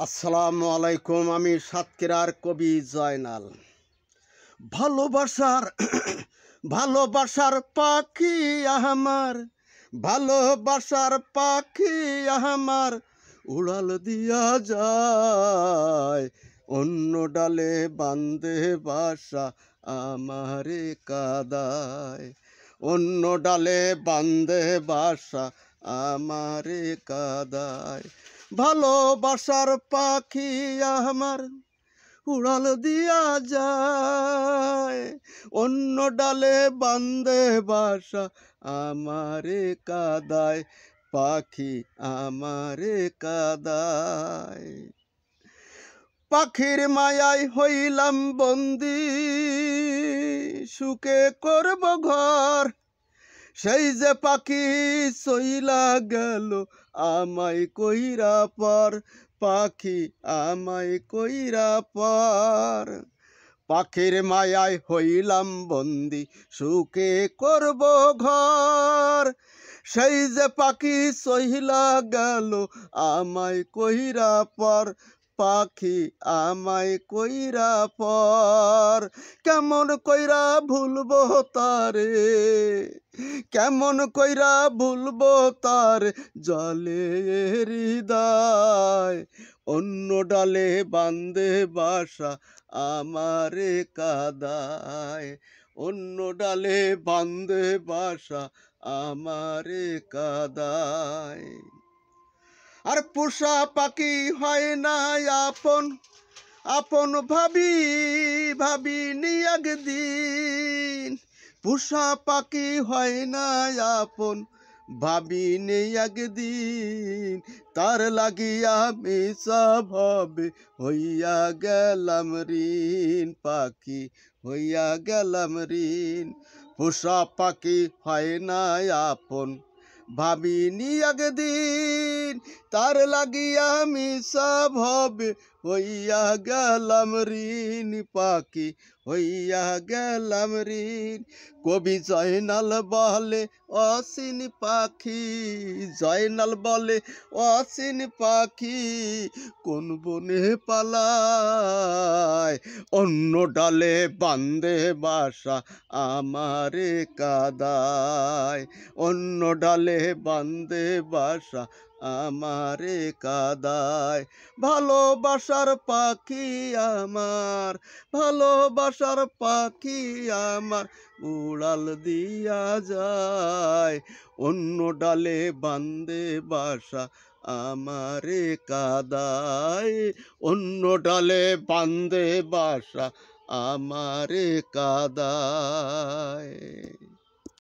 আসসালামু আলাইকুম। আমি সাতক্ষীরার কবি জয়নাল। ভালোবাসার ভালোবাসার পাখি আমার, ভালোবাসার পাখি আমার উড়াল দিয়া যায়, অন্য ডালে বান্ধে বাসা আমারে কাদায়, অন্য ডালে বান্ধে বাসা আমারে কাদায়। ভালোবাসার পাখি আমার উড়াল দিয়া যায়, অন্য ডালে বান্ধে বাসা আমারে কাদায়, পাখি আমারে কাদায়। পাখির মায়ায় হইলাম বন্দি, সুখে করব ঘর, সেই যে পাখি চইলা গেল আমায় কইরা পর, পাখি আমায় কইরা পর। পাখির মায়ায় হইলাম বন্দি, সুখে করব ঘর, সেই যে পাখি চইলা গেল আমায় কইরা পর, পাখি আমায় কইরা পর। কেমন কইরা ভুলবো তারে, কেমন কইরা ভুলবো তার, জলে হৃদয়, অন্য ডালে বান্ধে বাসা আমারে কাদায়, অন্য ডালে বান্ধে বাসা আমারে কাদায়। আর পোষা পাখি হয় না আপন, আপন ভাবি ভাবিনি একদিন, পোষা পাখি হয় না আপন ভাবিনি একদিন, তার লাগিয়া মিশা ভবে হইয়া গেলাম ঋণ, পাখি হইয়া গেলাম ঋণ। পোষা পাখি হয় না আপন ভাবিনি একদিন, তার লাগিয়া মিশা ভবে হইয়া গেলাম ঋণ, পাখি হইয়া গেলাম ঋণ। কবি জয়নাল বলে অচিন পাখি, জয়নাল বলে অচিন পাখি কোন বনে পালায়, অন্য ডালে বান্ধে বাসা আমারে কাদায়, অন্য ডালে বান্ধে বাসা আমারে কাদায়। ভালোবাসার পাখি আমার, ভালোবাসার পাখি আমার উড়াল দিয়া যায়, অন্য ডালে বান্ধে বাসা আমারে কাদায়, অন্য ডালে বান্ধে বাসা আমারে কাদায়।